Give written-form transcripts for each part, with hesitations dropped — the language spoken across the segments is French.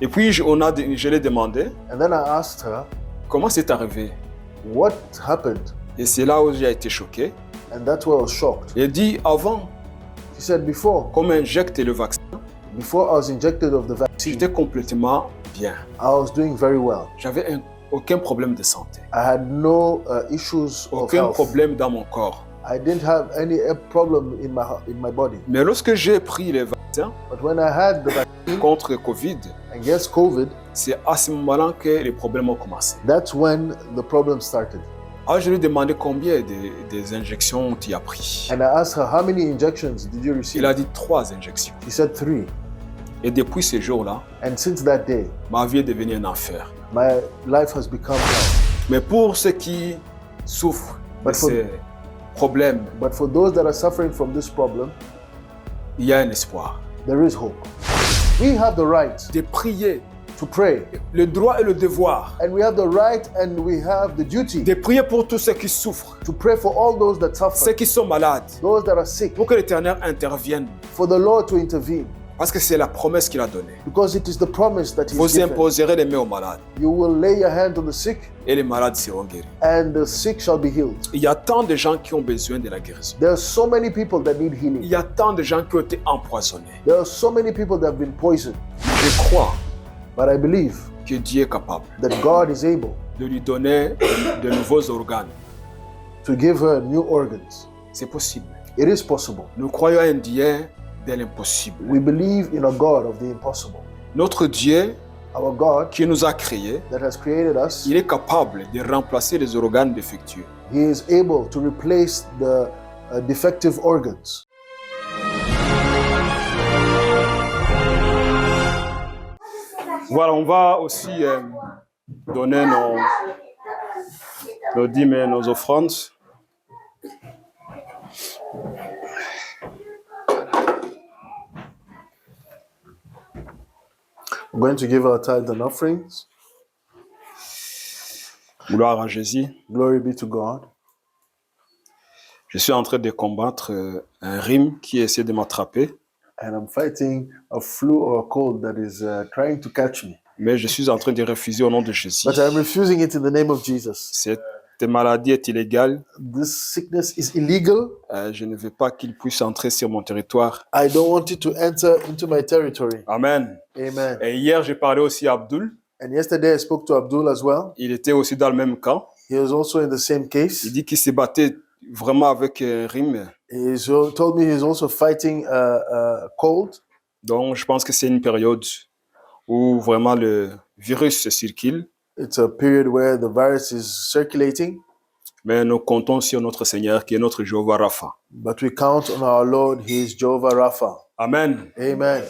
Et puis je l'ai demandé And then I asked her, comment c'est arrivé. what happened? Et c'est là où j'ai été choqué. And that's why I was shocked. Elle dit avant, She said, comme injecte le vaccin, before I was injected of the vaccine, j'étais complètement bien. I was doing very well. J'avais aucun problème de santé, I had no issues of aucun health. problème dans mon corps. I didn't have any problem in my body. Mais lorsque j'ai pris les vaccins But when I had the vaccine contre Covid, against COVID, c'est à ce moment-là que les problèmes ont commencé. that's when the problem started. Alors je lui ai demandé combien des injections tu as pris. And I asked her, how many injections did you receive? Il a dit 3 injections. She said 3. Et depuis ce jour-là, And since that day, ma vie est devenue un enfer. my life has become hell. Mais pour ceux qui souffrent de But for- ces problèmes, But for those that are suffering from this problem, il y a un espoir. there is hope. We have the right De prier, to pray. le droit et le devoir. And we have the right and we have the duty De prier pour tous ceux qui souffrent, to pray for all those that ceux suffer, qui sont malades, those that are sick, pour que l'Éternel intervienne. for the Lord to intervene. Parce que c'est la promesse qu'il a donnée. Because it is the promise that He's Vous given. imposerez les mains aux malades You will lay your hand on the sick et les malades seront guéris. and the sick shall be healed. Il y a tant de gens qui ont besoin de la guérison. There are so many people that need Il healing. y a tant de gens qui ont été empoisonnés. There are so many people that have been poisoned. Je crois But I believe que Dieu est capable that God is able de lui donner de nouveaux organes. to give her new organs. C'est possible. It is possible. Nous croyons à un Dieu de l'impossible. We believe in a God of the impossible. Notre Dieu Our God qui nous a créés, that has created us, il est capable de remplacer les organes défectueux. He is able to replace the defective organs. Voilà, on va aussi donner nos dîmes et nos offrandes. We're going to give our tithe and offerings. Gloire à Jésus. Glory be to God. Je suis en train de combattre un rhume qui essaie de m'attraper, And I'm fighting a flu or a cold that is trying to catch me. mais je suis en train de refuser au nom de Jésus. But I'm refusing it in the name of Jesus. Cette maladie est illégale. This sickness is illegal. Je ne veux pas qu'il puisse entrer sur mon territoire. I don't want it to enter into my territory. Amen. Amen. Et hier, j'ai parlé aussi à Abdul. And yesterday I spoke to Abdul as well. Il était aussi dans le même camp. He was also in the same Il case. dit qu'il se battait vraiment avec un rhume. He told me he's also fighting a cold. Donc, je pense que c'est une période où vraiment le virus circule. It's a period where the virus is circulating. Mais nous comptons sur notre Seigneur qui est notre Jéhovah Rapha. But we count on our Lord, He is Jehovah Rapha. Amen. Amen.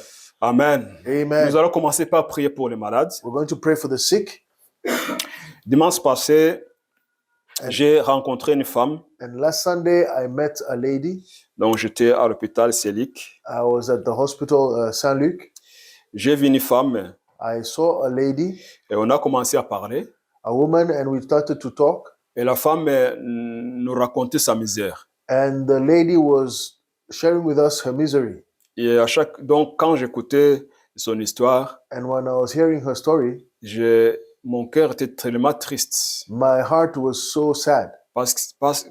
Amen. Amen. Nous allons commencer par prier pour les malades. We're going to pray for the sick. Dimanche passé, j'ai rencontré une femme. And last Sunday, I met a lady. Donc, j'étais à l'hôpital Célic. I was at the hospital Saint-Luc. J'ai vu une femme I saw a lady, et on a commencé à parler. a woman, and we started to talk. Et la femme nous racontait sa misère. And the lady was sharing with us her misery. Et donc, quand j'écoutais son histoire, And when I was hearing her story, mon cœur était tellement triste my heart was so sad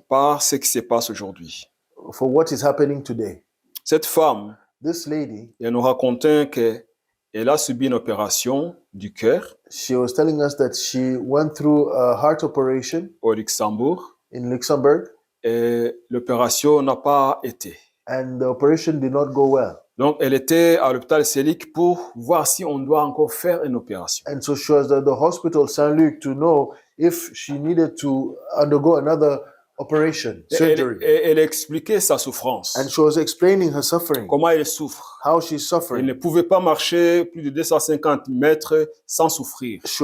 par ce qui se passe aujourd'hui. for what is happening today. Cette femme, This lady, elle nous racontait qu'elle a subi une opération du cœur she was telling us that she went through a heart operation au Luxembourg in Luxembourg, et l'opération n'a pas été. and the operation did not go well. Donc, elle était à l'hôpital Célic pour voir si on doit encore faire une opération. And so she was at the hospital Saint-Luc to know if she needed to undergo another operation, surgery. Elle expliquait sa souffrance, And she was explaining her suffering, comment elle souffre. how she's Elle suffering. ne pouvait pas marcher plus de 250 mètres sans souffrir. She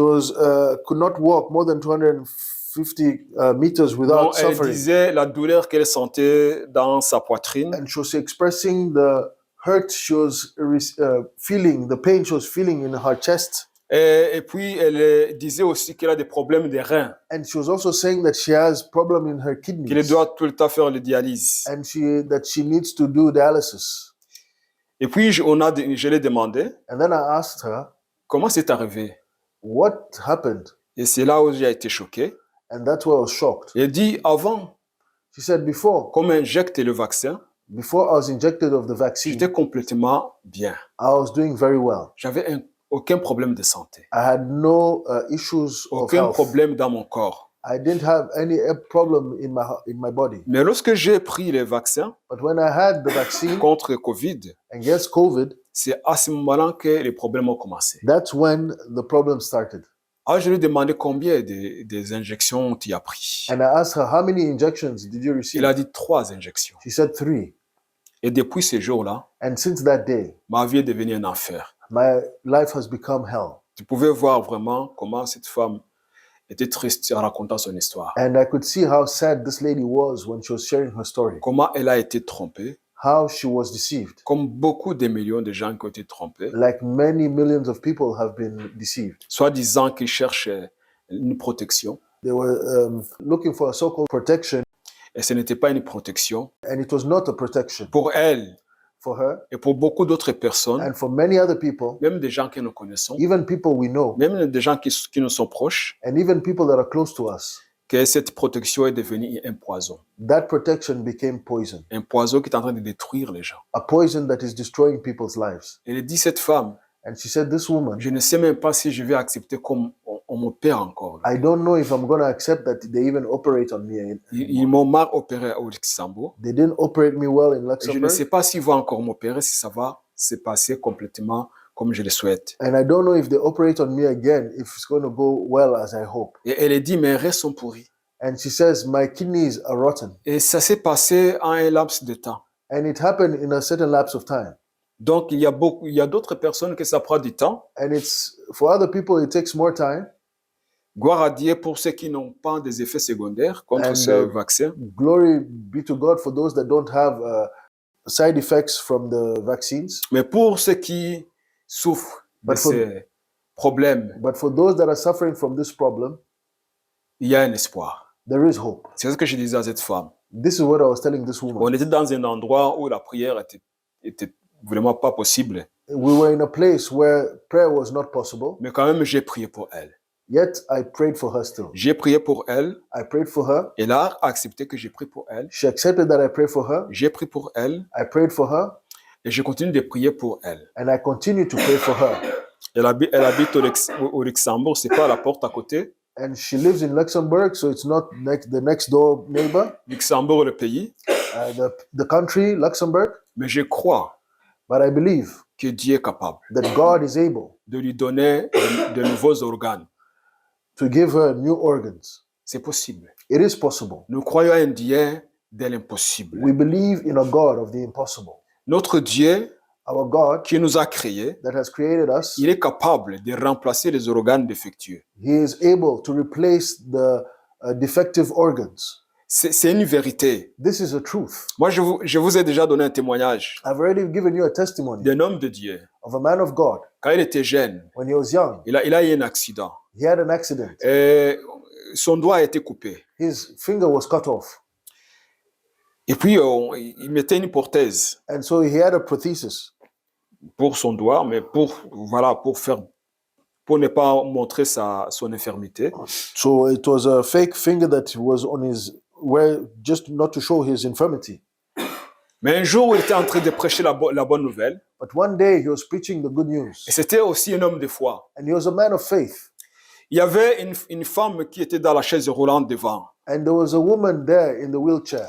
could not walk more than 250 meters without Donc, elle suffering. disait la douleur qu'elle sentait dans sa poitrine. And she was expressing the hurt she was feeling, the pain she was feeling in her chest. Et puis, elle disait aussi qu'elle a des problèmes des reins, And she was also saying that she has problem in her qu'elle kidneys, doit tout le temps faire le dialyse. and that she needs to do dialysis. Et puis, je l'ai demandé, And then I asked her, comment c'est arrivé? What happened? Et c'est là où j'ai été choqué. And that's why I was shocked. Il dit, avant She said, qu'on m'injecte le vaccin, before I was injected of the vaccine, j'étais complètement bien. I was doing very well. J'avais aucun problème de santé, I had no issues of aucun health. problème dans mon corps. I didn't have any problem in my body. Mais lorsque j'ai pris les vaccins But when I had the vaccine contre Covid, against COVID, c'est à ce moment-là que les problèmes ont commencé. that's when the problem started. Alors je lui ai demandé combien des injections tu as pris. And I asked her, how many injections did you receive? Il a dit 3 injections. She said 3. Et depuis ce jour-là, And since that day, ma vie est devenue un enfer. my life has become hell. Tu pouvais voir vraiment comment cette femme était triste en racontant son histoire. And I could see how sad this lady was when she was sharing her story. Comment elle a été trompée, How she was deceived. comme beaucoup de millions de gens qui ont été trompés, Like many millions of people have been deceived. soi-disant qu'ils cherchaient une protection. They were looking for a so-called protection, Et ce n'était pas une protection. and it was not a protection Pour elle for her et pour beaucoup d'autres personnes, and for many other people, même des gens que nous connaissons, even people we know, même des gens qui nous sont proches, and even people that are close to us. que cette protection est devenue un poison. That protection became poison. Un poison qui est en train de détruire les gens. A poison that is destroying people's lives. Elle dit, cette femme, And she said, this woman, je ne sais même pas si je vais accepter qu'on m'opère encore. I don't know if I'm going to accept that they even operate on me. Ils m'ont mal opéré au Luxembourg. They didn't operate me well in Et je ne sais Luxembourg. pas s'ils vont encore m'opérer, si ça va se passer complètement comme je le souhaite. And I don't know if they operate on me again, if it's going to go well as I hope. Et elle dit, mes reins sont pourris. And she says, my kidneys are rotten. Et ça s'est passé en un laps de temps. And it happened in a certain lapse of time. Donc, il y a d'autres personnes que ça prend du temps. And it's for other people, it takes more time. Gloire à Dieu pour ceux qui n'ont pas des effets secondaires contre And, ce vaccin. Glory be to God for those that don't have side effects from the vaccines. Mais pour ceux qui souffrent de But for- ces problèmes, But for those that are suffering from this problem, il y a un espoir. there is hope. C'est ce que je disais à cette femme. This is what I was telling this woman. On était dans un endroit où la prière était vraiment pas possible. We were in a place where prayer was not possible, Mais quand même, j'ai prié pour elle. yet I prayed for her still. J'ai prié pour elle. I prayed for her. Elle a accepté que j'ai prié pour elle. She accepted that I prayed for her. J'ai prié pour elle. I prayed for her, Et je continue de prier pour elle. and I continue to pray for her. Elle habite au Luxembourg, c'est pas à la porte à côté. And she lives in Luxembourg, so it's not the next door neighbor, Luxembourg, le pays. the country, Luxembourg. Mais je crois But I believe que Dieu est capable that God is able de lui donner de nouveaux organes. to give her new organs. C'est possible. It is possible. Nous croyons à un Dieu de l'impossible. We believe in a God of the impossible. Notre Dieu Our God qui nous a créés, that has created us, il est capable de remplacer les organes défectueux. He is able to replace the defective organs. C'est une vérité. This is a truth. Moi, je vous ai déjà donné un témoignage I've already given you a testimony d'un homme de Dieu. of a man of God. Quand il était jeune, When he was young, il a eu un accident. he had an accident. Et son doigt a été coupé. His finger was cut off. Et puis, il mettait une prothèse And so he had a prosthesis pour son doigt, mais pour ne pas montrer son infirmité. So it was a fake finger that was on his, where just not to show his infirmity. Mais un jour, il était en train de prêcher la bonne nouvelle. But one day he was preaching the good news. Et c'était aussi un homme de foi. And he was a man of faith. Il y avait une femme qui était dans la chaise roulante devant. And there was a woman there in the wheelchair.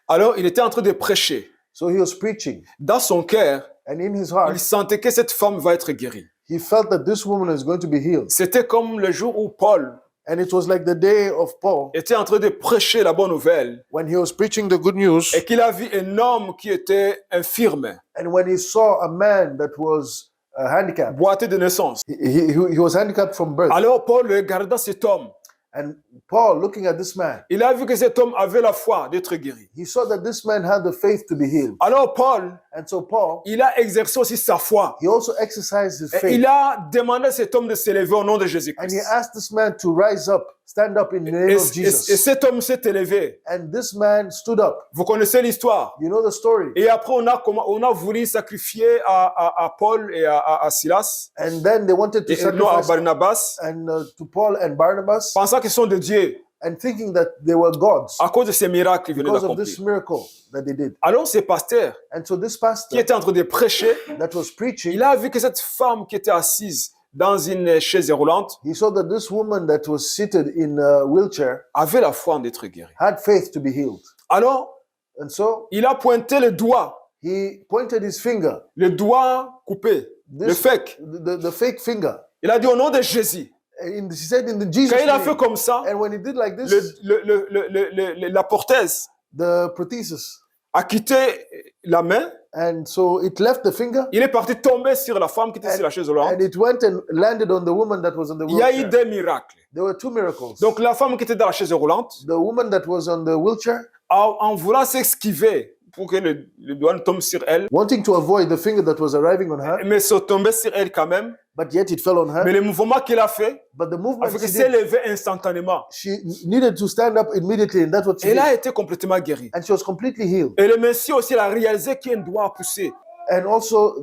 Alors, il était en train de prêcher. So he was preaching. Dans son cœur, And in his il heart, sentait que cette femme va être guérie. he felt that this woman is going to be healed. C'était comme le jour où Paul And it was like the day of Paul était en train de prêcher la bonne nouvelle when he was preaching the good news. et qu'il a vu un homme qui était infirme, And when he saw a man that was handicapped, boité de naissance. he was handicapped from birth. Alors Paul regarda cet homme And Paul, looking at this man, il a vu que cet homme avait la foi d'être guéri. he saw that this man had the faith to be healed. Alors Paul, And so Paul, il a exercé aussi sa foi. he also exercised his Et faith. il a demandé à cet homme de s'élever au nom de And he Jésus-Christ. asked this man to rise up, stand up in the name Et, of et Jesus. cet homme s'est élevé. And this man stood up. Vous connaissez l'histoire. You know the story. Et après, on a voulu sacrifier à Paul et à Silas, And then they wanted to et non à sacrifice Barnabas, and to Paul and Barnabas, pensant qu'ils sont de Dieu and thinking that they were gods à cause de ces miracles qu'ils venaient because of this d'accomplir. miracle that they did. Alors, ce pasteur And so this qui pastor était en train de prêcher, that was preaching, il a vu que cette femme qui était assise dans une chaise roulante he saw that this woman that was seated in a wheelchair avait la foi d'être guérie. had faith to be healed. Alors, And so il a pointé le doigt coupé, le fake. the fake finger. Il a dit au nom de Jésus. He said in the Jesus Quand il a fait name. comme ça, And when he did like this, la prothèse the prosthesis, a quitté la main. and so it left the finger, Il est parti tomber sur la femme qui était sur la chaise roulante. and it went and landed on the woman that was on the Il y a eu wheelchair. des miracles. There were two miracles. Donc la femme qui était dans la chaise roulante, The woman that was on the wheelchair, en voulant s'esquiver pour que le doigt ne tombe sur elle, wanting to avoid the finger that was arriving on her, mais ça tombait sur elle quand même. but yet it fell on her. Mais le mouvement qu'il a fait But the a movement fait que she s'est did, levé instantanément. she needed to stand up immediately, and that's what she Elle did. a été complètement guérie. And she was completely healed. Et le monsieur aussi il a réalisé qu'il y a un doigt à pousser. And also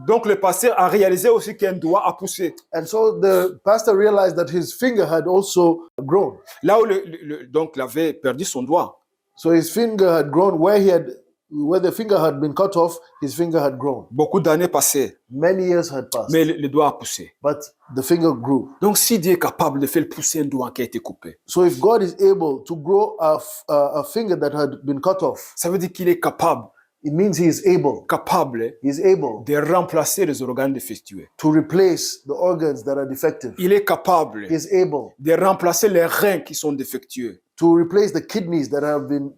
Donc le pasteur a réalisé aussi qu'il y a un doigt à pousser. and so the pastor realized that his finger had also grown. Là où donc il avait perdu son doigt. So his finger had grown where the finger had been cut off, his finger had grown. Beaucoup d'années passées, Many years had passed, mais le doigt a poussé. but the finger grew. Donc si Dieu est capable de faire pousser un doigt qui a été coupé, So if God is able to grow a finger that had been cut off, ça veut dire qu'il est capable it means he is able. He is able de remplacer les organes défectueux. to replace the organs that are defective. Il est capable He is able de remplacer les reins qui sont défectueux. to replace the kidneys that have been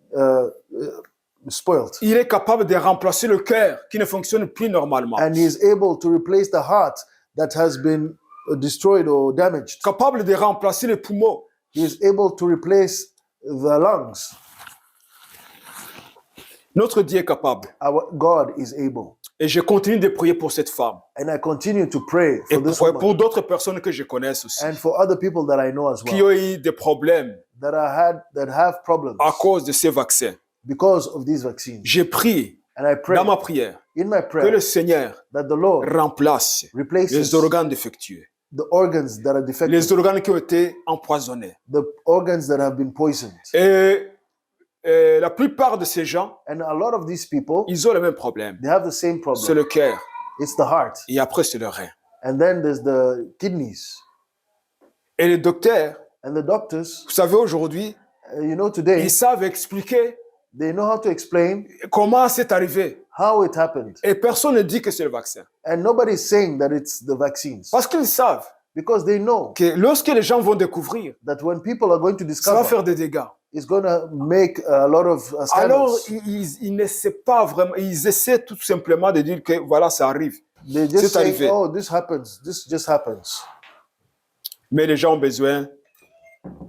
spoiled. Il est capable de remplacer le cœur qui ne fonctionne plus normalement. And he is able to replace the heart that has been destroyed or damaged. Capable de remplacer les poumons. He is able to replace the lungs. Notre Dieu est capable. Our God is able. Et je continue de prier pour cette femme. And I continue to pray Et for this pour woman d'autres personnes que je connaisse aussi. and for other people that I know as Qui well ont eu des problèmes that have problems à cause de ces vaccins. because of these vaccines. Je prie And I pray dans ma prière in my que le prayer Seigneur that the Lord remplace replaces les organes défectueux. the organs that are defective, Les organes qui ont été empoisonnés. the organs that have been poisoned. Et la plupart de ces gens, And a lot of these people, ils ont le même problème. they have the same C'est problem. le cœur. It's the heart. Et après, c'est le rein. And then there's the kidneys. Et les docteurs, And the doctors, vous savez, aujourd'hui, today, ils savent expliquer they know how to explain comment c'est arrivé. how it happened. Et personne ne dit que c'est le vaccin. And nobody's saying that it's the vaccines. Parce qu'ils savent Because they know que lorsque les gens vont découvrir, that when people are going to ça va discover, faire des dégâts. it's going to make a lot of Alors, scandals. ils n'essaient pas vraiment, ils essaient tout simplement de dire que voilà, ça arrive. They just C'est say, arrivé. oh, this happens. This just happens. Mais les gens ont besoin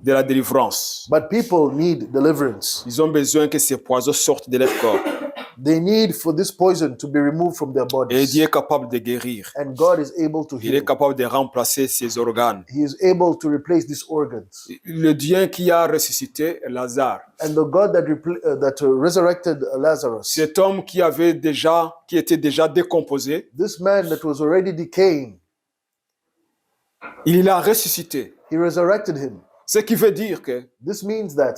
de la délivrance. But people need deliverance. Ils ont besoin que ces poisons sortent de leur corps. They need for this poison to be removed from their Et bodies. Dieu est capable de guérir. And God is able to Il est heal. capable de remplacer ces organes. He is able to replace these organs. Le Dieu qui a ressuscité Lazare, And the God that resurrected Lazarus, cet homme qui était déjà décomposé, this man that was already decaying, il l'a ressuscité. he resurrected him. Ce qui veut dire que This means that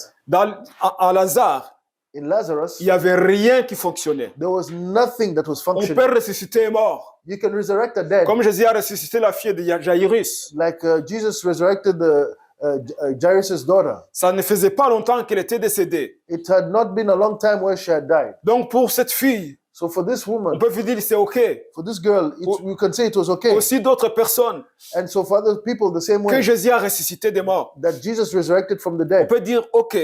à Lazare, in Lazarus, il n'y avait rien qui fonctionnait. there was nothing that was On functioning. peut ressusciter un mort. You can resurrect a dead, Comme Jésus a ressuscité la fille de Jairus. like Jesus resurrected Jairus' daughter. Ça ne faisait pas longtemps qu'elle était décédée. It had not been a long time where she had died. Donc pour cette fille, So for this on woman, peut vous dire c'est OK. for this girl, you can say it was okay. Aussi d'autres personnes And so for other people, the same que way Jésus a ressuscité des morts. that Jesus resurrected from the On dead, peut dire OK.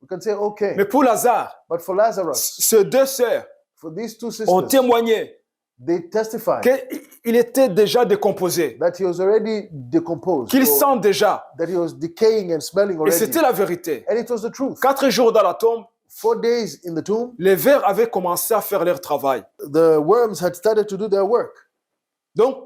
we can say okay. Mais pour Lazare, But for Lazarus, ces deux sœurs for these two ont sisters, témoigné they testified qu'il était déjà décomposé, that he was already decomposed, qu'il or sent déjà. that he was decaying and smelling Et already. c'était la vérité. And it was the truth. 4 jours dans la tombe, 4 days in the tomb, les vers avaient commencé à faire leur travail. the worms had started to do their work. Donc,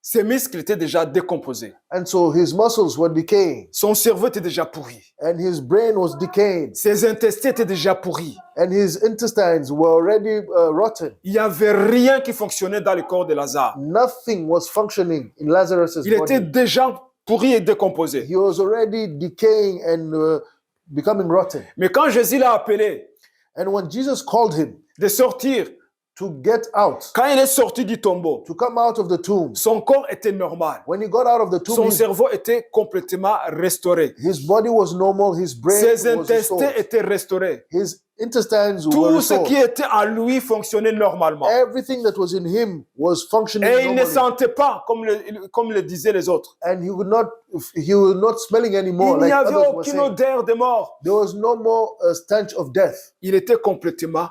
ses muscles étaient déjà décomposés. And so his muscles were decaying, Son cerveau était déjà pourri. and his brain was decaying, Ses intestins étaient déjà pourris. and his intestines were already rotten. Il n'y avait rien qui fonctionnait dans le corps de Lazare. Nothing was functioning in Lazarus' Il était body. déjà pourri et décomposé. He was already decaying and becoming rotten. Mais quand Jésus l'a appelé And when Jesus called him de sortir, to get out, quand il est sorti du tombeau, to come out of the tomb, son corps était normal. when he got out of the tomb, Son cerveau était complètement restauré. his body was normal, his brain Ses was intestins restored, étaient restaurés. his intestines were Tout ce restored. qui était en lui fonctionnait normalement. Everything that was in him was functioning Et il ne normally. sentait pas comme le disaient les autres. And he was not smelling anymore Il n'y like avait others were aucune saying. odeur de mort. There was no more stench of death. Il était complètement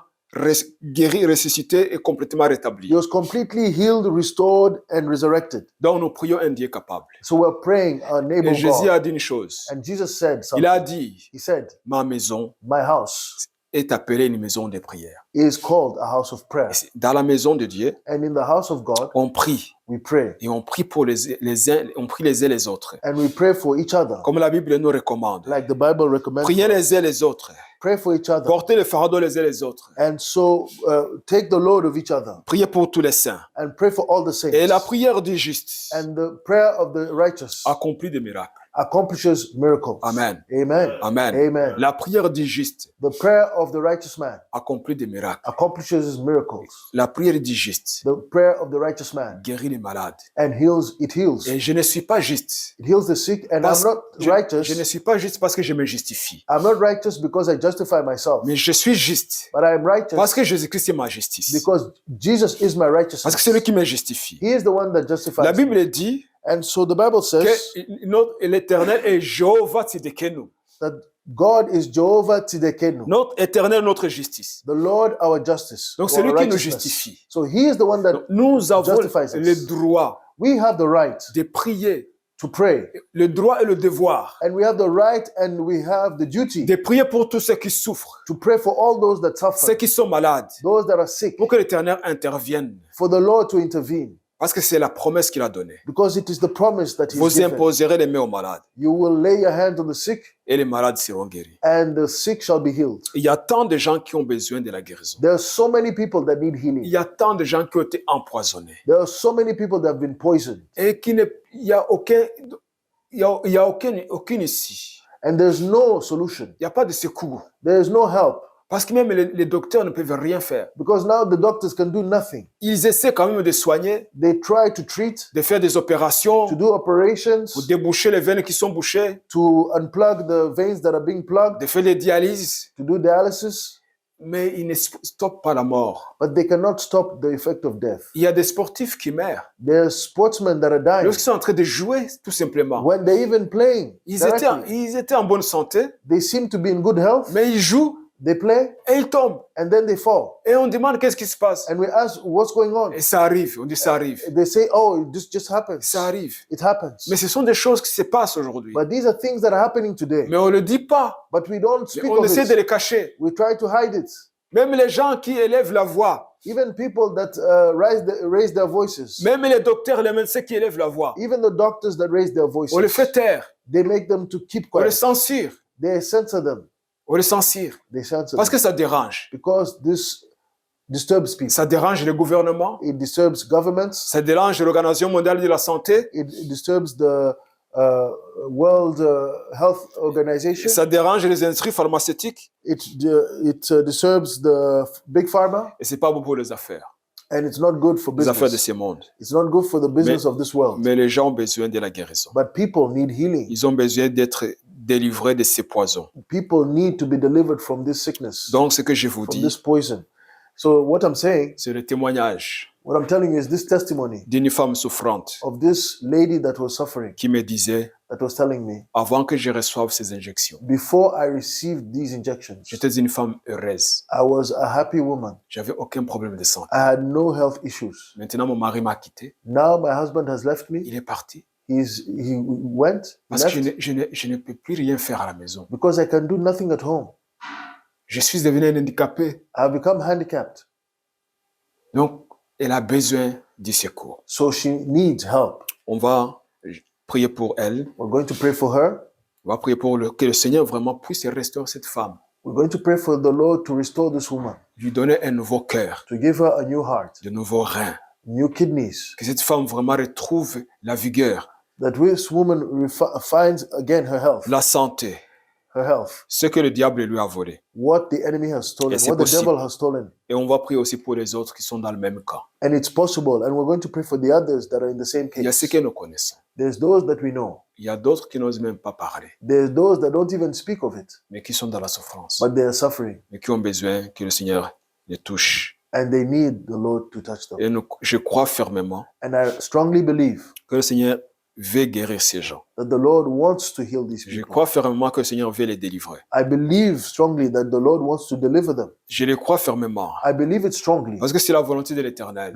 guéri, ressuscité et complètement rétabli. He was completely healed, restored, and resurrected. Donc nous prions un Dieu capable. So we're praying our neighbor Et Jésus God. a dit une chose. And Jesus said Il something. a dit, He said, ma maison my house est appelée une maison de prière. is called a house of prayer. Dans la maison de Dieu, And in the house of God, on prie. we pray. Et on prie pour les uns, on prie les uns les autres. And we pray for each other, Comme la Bible nous recommande. like the Bible recommends. Priez les uns les autres. Pray for each other. Portez le fardeau les uns les autres. And so take the load of each other Priez pour tous les saints. and pray for all the saints. Et la prière du juste And the prayer of the righteous accomplit des miracles. accomplishes miracles. Amen. Amen. Amen. Amen. La prière du juste The prayer of the righteous man accomplit des miracles. accomplishes miracles. La prière du juste The prayer of the righteous man guérit les malades. and heals. It heals. Et je ne suis pas juste. It heals the sick. And Parce- I'm not righteous. je ne suis pas juste parce que je me justifie. I'm not righteous because I justify myself, Mais je suis juste but I am righteous parce que Jésus-Christ est ma justice. because Jesus is my Parce que righteousness. c'est lui qui me justifie. He is the one that La justifies me. Bible dit And so the Bible says que l'Éternel est Jéhovah Tzidkenu. that God is Jehovah Tzidkenu, Notre Éternel, notre justice. the Lord our justice. Donc or c'est lui our qui nous righteousness. justifie. So he is the one that Donc, nous avons justifies us. le droit we have the right de prier, to pray, le droit et le devoir and we have the right and we have the duty de prier pour tous ceux qui souffrent, to pray for all those that ceux suffer, qui sont malades, those that are sick, pour que l'Éternel intervienne. for the Lord to intervene, Parce que c'est la promesse qu'il a donnée. because it is the promise that He's Vous given. imposerez les mains aux malades You will lay your hands on the sick, et les malades seront guéris. and the sick shall be healed. Il y a tant de gens qui ont besoin de la guérison. There are so many people that need Il healing. y a tant de gens qui ont été empoisonnés. There are so many people that have been poisoned, Et il n'y a aucune issue. and there's no solution. Il n'y a pas de secours. There is no help, Parce que même les docteurs ne peuvent rien faire. because now the doctors can do nothing. Ils essaient quand même de soigner, They try to treat, de faire des opérations to do operations, pour déboucher les veines qui sont bouchées, to unplug the veins that are being plugged, de faire des dialyses, to do dialysis, mais ils ne stoppent pas la mort. but they cannot stop the effect of death. Il y a des sportifs qui meurent There are sportsmen that are dying. lorsqu'ils sont en train de jouer, tout simplement. When they're even playing, Ils étaient directly, en bonne santé, they seem to be in good health. mais ils jouent They play, et ils tombent. and then they fall. Et on demande qu'est-ce qui se passe. And we ask, what's going on? Et ça arrive, on dit ça arrive. They say, oh, this just happens. Ça arrive. It happens. Mais ce sont des choses qui se passent aujourd'hui. But these are things that are happening today. Mais on ne le dit pas. But we don't Mais speak on of essaie de it. les cacher. We try to hide it. Même les gens qui élèvent la voix, Even people that raise their voices, même les docteurs, les médecins qui élèvent la voix, even the doctors that raise their voices, on les fait taire, they make them to keep on les quiet. censure, They censor them. on les censure. They censor Parce them. que ça dérange. Because this disturbs people. Ça dérange le gouvernement, It disturbs governments. ça dérange l'Organisation mondiale de la santé, It disturbs the World Health Organization. ça dérange les industries pharmaceutiques, It disturbs the big pharma, et c'est pas bon pour les affaires, and it's not good for les affaires de business. ce monde. It's not good for the business of this world. Mais les gens ont besoin de la guérison. But people need healing. Ils ont besoin d'être délivrés de ces poisons. People need to be delivered from this sickness, Donc, ce que je vous from dis, this poison. So what I'm saying, c'est le témoignage what I'm telling you is this testimony d'une femme souffrante of this lady that was suffering, qui me disait, that was telling me, avant que je reçoive ces injections, before I received these injections, j'étais une femme heureuse. I was a happy woman. J'avais aucun problème de santé. I had no health issues. Maintenant, mon mari m'a quitté. Now my husband has left me. Il est parti. He went, Parce que left, je ne peux plus rien faire à la maison. because I can do nothing at home. Je suis devenu un handicapé. I've become handicapped. Donc, elle a besoin du secours. So she needs help. On va prier pour elle. We're going to pray for her. On va prier pour que le Seigneur vraiment puisse restaurer cette femme. We're going to pray for the Lord to restore this woman, Lui donner un nouveau cœur, to give her a new heart, de nouveaux reins. new kidneys, Que cette femme vraiment retrouve la vigueur, that this woman finds again her health, la santé, ce que le diable lui a volé. what the enemy has stolen, Et c'est what the possible. devil has stolen. Et on va prier aussi pour les autres qui sont dans le même cas. And it's possible, and we're going to pray for the others that are in the same Il y a ceux case. que nous connaissons. There's those that we know. Il y a d'autres qui n'osent même pas parler, There's those that don't even speak of it, mais qui sont dans la souffrance, but they are suffering, mais qui ont besoin que le Seigneur les touche. and they need the Lord to touch them. Et je crois fermement And I strongly believe que le Seigneur veut guérir ces gens. that the Lord wants to heal these Je people. crois fermement que le Seigneur veut les délivrer. I believe strongly that the Lord wants to deliver them. Je le crois fermement. I believe it strongly Parce que c'est la volonté de l'Éternel.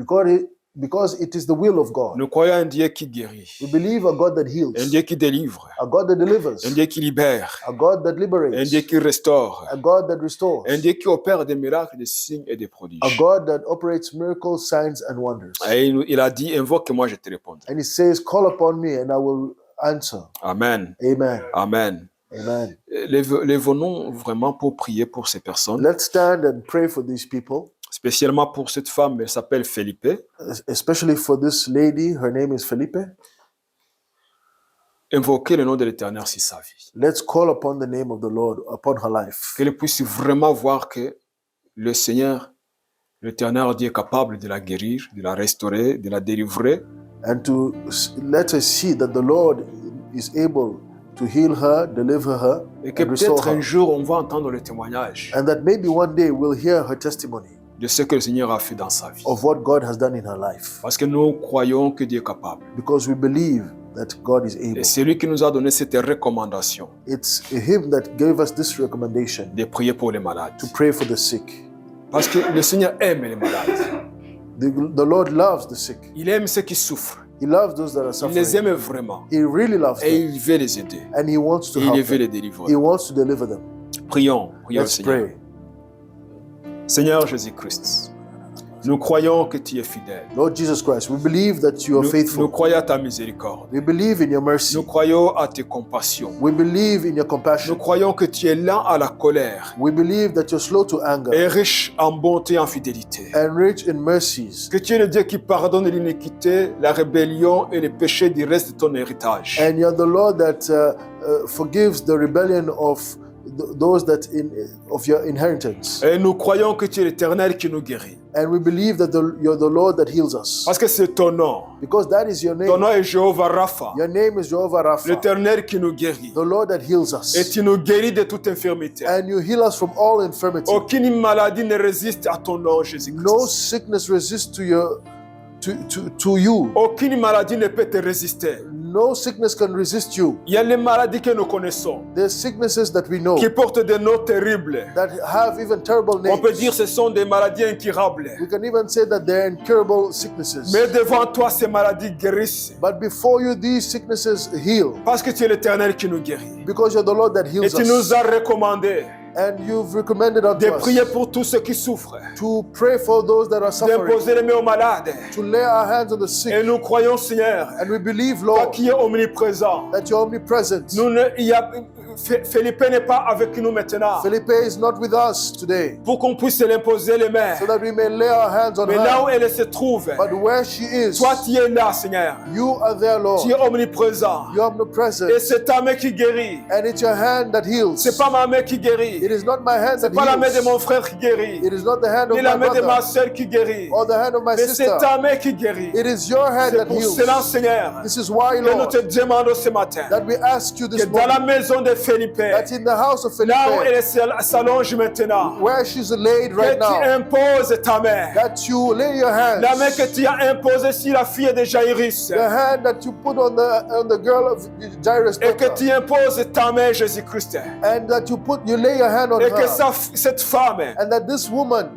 because it is the will of God. Nous croyons à un Dieu qui guérit, We believe a God that un heals, Dieu qui délivre, a God that delivers, un Dieu qui libère, a God that un liberates, Dieu qui restaure, a God that restores, un Dieu qui opère des miracles, des signes et des prodiges. a God that operates miracles, signs, and wonders. Et il a dit, invoque-moi, je te répondrai. And he says, call upon me and I will answer. Amen. Amen. Amen. Amen. Lève-nous vraiment pour prier pour ces personnes, Let's stand and pray for these people, spécialement pour cette femme, elle s'appelle Felipe. especially for this lady. Her name is Felipe. Invoquez le nom de l'Éternel sur sa vie. Let's call upon the name of the Lord upon her life. Qu'elle puisse vraiment voir que le Seigneur, l'Éternel Dieu est capable de la guérir, de la restaurer, de la délivrer. And to let her see that the Lord is able to heal her, deliver her, Et que and restore peut-être un her. jour, on va entendre le témoignage And that maybe one day we'll hear her testimony de ce que le Seigneur a fait dans sa vie. of what God has done in her life. Parce que nous croyons que Dieu est capable. Because we believe that God is Et able. c'est lui qui nous a donné cette recommandation It's Him that gave us this recommendation de prier pour les malades. to pray for the sick. Parce que le Seigneur aime les malades. The Lord loves the sick. Il aime ceux qui souffrent. He loves those that are Il les suffering. aime vraiment. He really loves Et them. il veut les aider. And He wants to Et il help veut les them. délivrer. He wants to deliver them. Prions au Let's Seigneur. pray. Seigneur Jésus-Christ, nous croyons que tu es fidèle. Lord Jesus Christ, we believe that you are Nous faithful. croyons à ta miséricorde. We believe in your mercy. Nous croyons à tes compassions. We believe in your Nous compassion. croyons que tu es lent à la colère We believe that you're slow to anger et riche en bonté et en fidélité. and rich in mercies. Que tu es le Dieu qui pardonne l'iniquité, la rébellion et les péchés du reste de ton héritage. And you're the Lord that forgives the rebellion of those that of your inheritance. Et nous croyons que tu es l'Éternel qui nous guérit. And we believe that you're the Lord that heals us. Parce que c'est ton nom. Because that is your Ton name. nom est Jéhovah Rapha, Your name is Jehovah Rapha, l'Éternel qui nous guérit. the Lord that heals Et us. tu nous guéris de toute infirmité. And you heal us from all infirmity. Aucune maladie ne résiste à ton nom, No Jésus-Christ. sickness resists to you. Aucune maladie ne peut te résister. No sickness can resist you. Il y a les maladies que nous connaissons, There's sicknesses that we know qui portent des noms terribles. that have even terrible On peut dire names. que ce sont des maladies incurables. We can even say that they're incurable sicknesses. Mais devant toi, ces maladies guérissent. But before you, these sicknesses heal. Parce que tu es l'Éternel qui nous guérit. Because you're the Lord that Et heals tu nous us. as recommandé And you've recommended de unto prier us pour tous ceux qui souffrent, to pray for those that are suffering, d'imposer les mains aux malades. to lay our hands on the Et sick. nous croyons, Seigneur, And we believe, toi Lord, qui es omniprésent. that you're omnipresent. Philippe n'est pas avec nous maintenant Felipe is not with us today, pour qu'on puisse l'imposer les mains. so that we may lay our hands on Mais là où her. elle se trouve, But where she is, toi tu es là, Seigneur. you are there, Tu es Lord. omniprésent. You're omnipresent. Et c'est ta main qui guérit. And it's your hand that heals. C'est pas ma main qui guérit. It is not my hand that C'est pas la main de heals. mon frère qui guérit. It is not the hand of Ni la my main de ma brother soeur qui guérit. or the hand of my Mais c'est sister. ta main qui guérit. It is your hand C'est that pour heals. cela, Seigneur, This is why, que nous Lord, te demandons ce matin that we ask you que this dans la morning maison de Philippe, that in the house of là où Philippe, elle s'allonge maintenant, where she's laid que right tu now, imposes ta main. that you lay your La main que hands, tu as imposée sur la fille de Jairus. the hand that you put on the girl of Jairus' Et que daughter, tu imposes ta main, Jésus-Christ. and that you lay your hand on Et que her, cette femme and that this woman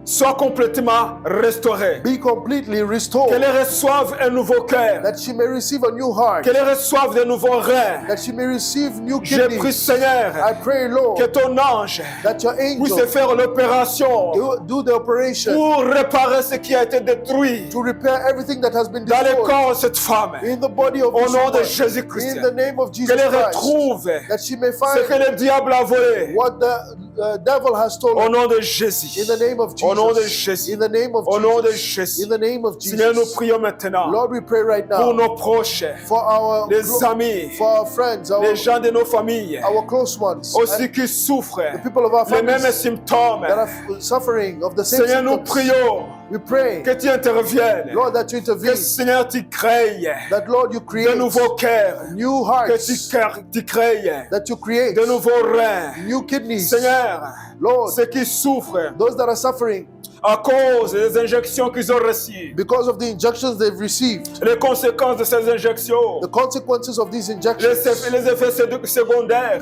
soit complètement restaurée. be completely Qu'elle restored, reçoive un nouveau cœur. that she may receive a new heart, Qu'elle reçoive de nouveaux reins. that she may receive new Je prie, kidneys. Seigneur, I pray, que Lord, ton ange that your puisse angel faire l'opération do the operation pour réparer ce qui a été détruit to repair everything that has been dans le destroyed corps de cette femme. in the body of Au this nom de woman, Jésus-Christ. in the name of Jesus Qu'elle Christ, retrouve that she may ce find que le diable a volé. what the devil has Au stolen. nom de Jésus. In the name of Au nom de Jesus. Jésus. In the name of Au nom de Jesus. Jésus. In the name of Seigneur, nous Jesus. prions maintenant Lord, we pray right pour now nos proches, for our les amis, for our friends, les gens de nos familles, our close ones, aussi and qui souffrent the people of our les mêmes families symptômes. that are suffering of the same Seigneur, nous symptoms. prions We pray, que tu interviennes. Lord, that you Que intervene, Seigneur, tu crées that Lord, you de create nouveaux cœurs. new Que hearts, tu crées that you create de nouveaux reins. new kidneys. Seigneur, Lord, ceux qui souffrent those that are suffering à cause des injections qu'ils ont reçues, because of the injections they've received, les conséquences de ces injections, the consequences of these injections, les effets secondaires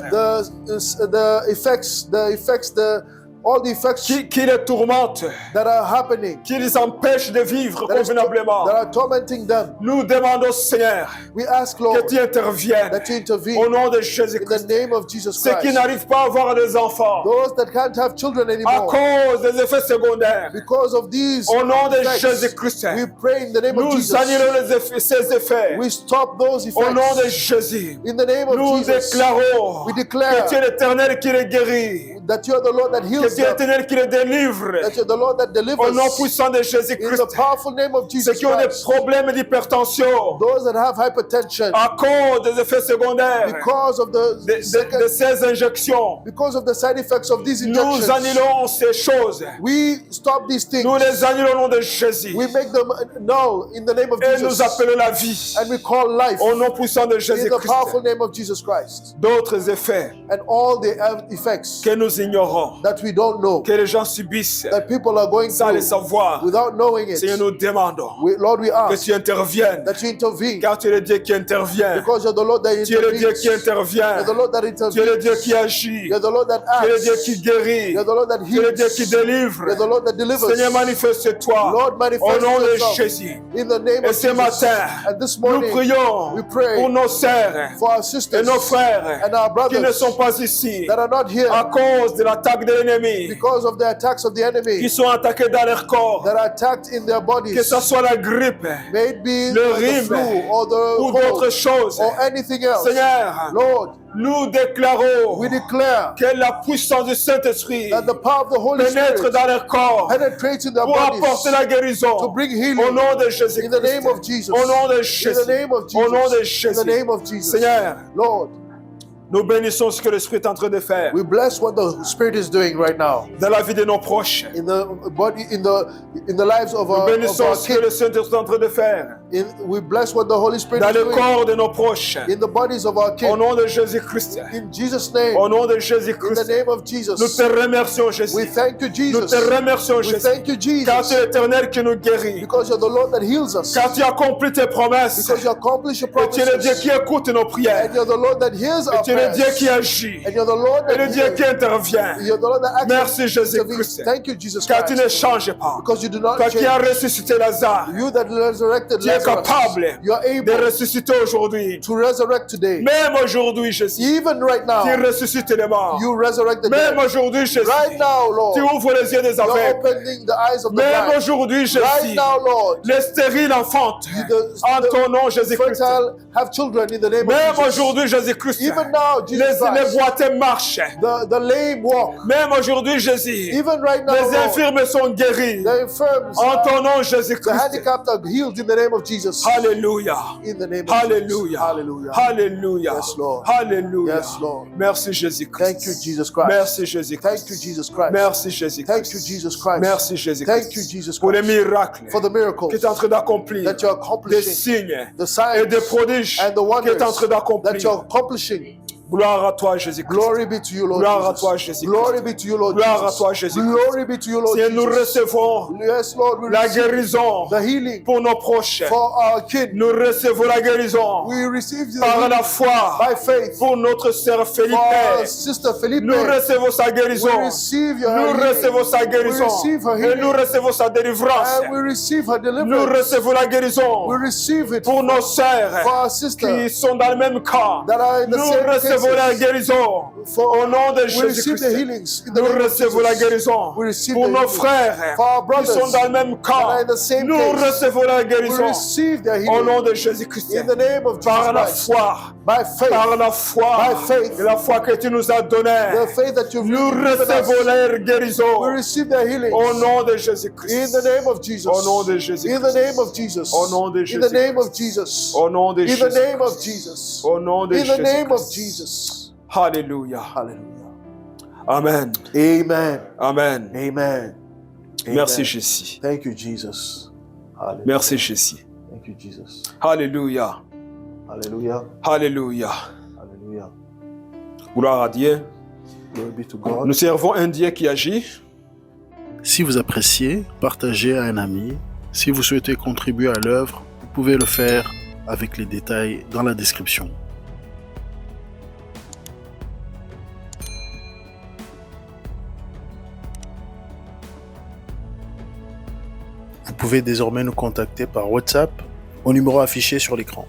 all the effects qui les tourmentent, that are happening, qui les empêchent de vivre that convenablement. are tormenting them. Nous demandons, Seigneur, We ask, que Lord, tu interviennes that you au intervene nom de in the Jésus-Christ. name of Jesus Ceux qui Christ. n'arrivent pas à avoir des enfants Those that can't have children à anymore cause des effets secondaires, because of these au nom de effects, Jésus-Christ, we pray in the name of nous Jesus. annulons ces effets. We stop those Au nom de effects Jésus, in the name of nous Jesus. déclarons We declare que tu es l'Éternel qui les guérit, that you are the Lord that que heals tu es them, l'Éternel qui les délivre. that you are the Lord that Au delivers. nom puissant de In Jésus-Christ, the powerful name of ceux Jesus qui ont des Christ, problèmes d'hypertension those that have hypertension à cause des effets secondaires because of de ces injections, because of the side effects of these nous injections, annulons ces choses. we stop these things. Nous les annulons au nom de Jésus We make them null in the name of et Jesus, nous appelons la vie and we call life au nom puissant de in the Jésus-Christ. powerful name of Jesus Christ. D'autres effets And all the effects que nous ignorons, that we don't know, que les gens subissent that people are going sans le through savoir, without knowing it, Seigneur, nous demandons Lord, we que ask tu interviennes, that you intervene, car tu es le Dieu qui intervient. because you're the Lord that Tu es le Dieu intervenes. qui intervient. You're the Lord that Tu es le Dieu qui intervenes. agit. You're the Lord that Tu es le Dieu acts. qui guérit. You're the Lord that Tu es le Dieu qui heals. délivre. You're the Lord that delivers. Seigneur, manifeste-toi Lord, au manifest nom de yourself Jésus. in the name Et of ce Jesus. matin, And this nous morning, prions we pray pour nos sœurs for our et sisters nos frères and our qui ne brothers sont pas ici that are not here à cause de l'attaque de l'ennemi, because of the attacks of the qui enemy sont attaqués dans leur corps, that are attacked in their que bodies, ce soit la grippe may it be le the rhume flu or the ou d'autres cold choses. or anything else. Seigneur, Lord, nous déclarons we declare que la puissance du Saint-Esprit that the power of the Holy pénètre Spirit dans leur corps penetrates in their pour apporter bodies la guérison to bring au healing nom de in Jésus-Christ. the name of Jesus. Au nom de In the Jésus. name of Au nom de Jesus. In the Jésus. name of Jesus. Seigneur, Lord, nous bénissons ce que l'Esprit est en train de faire we bless what the Spirit is doing right now dans la vie de nos proches. in the body, in the lives of Nous our bénissons ce que le kids. Saint-Esprit est en train de faire We bless what the Holy Spirit dans is le doing corps de nos proches. in the bodies of our Au kids. nom de Jésus-Christ. In Jesus' name, Au nom de in the Jésus-Christ. name of Nous Jesus, te remercions, Jésus. we thank you, Nous Jesus. te remercions, We Jésus. thank you, Car tu Jesus, es l'Éternel qui nous guérit. because you're the Lord that heals us. Car tu accomplis tes promesses. Because you accomplish your Et tu es le Dieu promises. qui écoute nos prières. And you're the Lord that hears Et our tu es le Dieu qui prayers. agit. And you're the Lord Et le that Dieu qui hears. intervient. You're the Lord that acts. Merci, Jésus-Christ. Thank you, Jesus Car tu ne Christ. changes pas. Because you do not Toi qui as change. ressuscité Lazare, You that resurrected tu es Lazarus, capable you are de able ressusciter aujourd'hui. to resurrect today. Même aujourd'hui, Jésus, Even right tu now, ressuscites les morts. you resurrect the Même dead. aujourd'hui, Jésus, Right now, tu Lord, ouvres les yeux des you're aveugles. opening the eyes of the Même blind. aujourd'hui, Jésus, Right now, Lord, les stériles enfantent. En the ton nom, Jésus-Christ. fertile have children in the name Même of Jesus. aujourd'hui, Jésus-Christ, Even now, Jesus les Christ, boiteux marchent. the lame walk. Même aujourd'hui, Jésus, Even right now, les Lord, infirmes sont guéris. the infirms, En ton nom, the Jésus-Christ. handicapped are healed in the name of Jesus. Alléluia. In the name of Jesus. Alléluia. Hallelujah. Alléluia. Yes, Lord. Alléluia. Yes, Lord. Merci, Jésus-Christ. Thank you, Jesus Christ. Merci, Jésus-Christ. Thank you, Jesus Christ. Merci, Jésus-Christ. Thank you, Jesus Christ. Merci, Jésus-Christ. Thank you, Jesus Pour les Christ. miracles For the miracles qui est en train d'accomplir. that you're Des accomplishing, signes the et signs des prodiges and the qui wonders est en train that d'accomplir. you're accomplishing Gloire à toi, Jésus-Christ. Glory be to you, Lord Gloire à toi, Jesus. Jésus-Christ. Glory be to you, Lord Gloire à Jesus. toi, Jésus-Christ. Glory be to you, Lord Seigneur, nous Jesus. recevons Yes, Lord, we la receive guérison the healing pour nos proches. for our kin. Nous recevons la guérison We receive the par la healing foi by faith pour notre sœur Felipe. for our sister Felipe. Nous recevons sa guérison. We receive your Nous healing. recevons sa guérison. We receive her Et healing. nous recevons sa délivrance. And we receive her Nous deliverance. recevons la guérison We receive it pour nos sœurs for our qui sister sont dans le même cas. that are in the Nous same recevons la cases. guérison au nom de We receive the Jésus-Christ. healings in the Nous name of recevons la Jesus. guérison We receive pour the nos healings frères for our qui brothers sont dans le même that are cas. in the same Nous case. recevons la We guérison receive their au nom healing de Jésus-Christ. in the name of Jesus Par la Christ. foi, By faith, par la foi, By faith. et la foi que tu nous as donnée. the faith that you've Nous given us. recevons leur guérison We receive their healings au nom de in Jésus-Christ. the name of Jesus. Au nom de Jésus-Christ. In the name of Jesus. Au nom de In the name of Jesus. Au nom de In the Jésus. name of Jesus. Au nom de In the name of Jésus. Jesus. Alléluia. Hallelujah. Amen. Amen. Amen. Amen. Merci Amen. Jésus. Thank you, Jesus. Hallelujah. Merci Jésus. Thank you, Jesus. Alléluia. Hallelujah. Alléluia. Hallelujah. Gloire à Dieu. Glory be to God. Nous servons un Dieu qui agit. Si vous appréciez, partagez à un ami. Si vous souhaitez contribuer à l'œuvre, vous pouvez le faire avec les détails dans la description. Vous pouvez désormais nous contacter par WhatsApp au numéro affiché sur l'écran.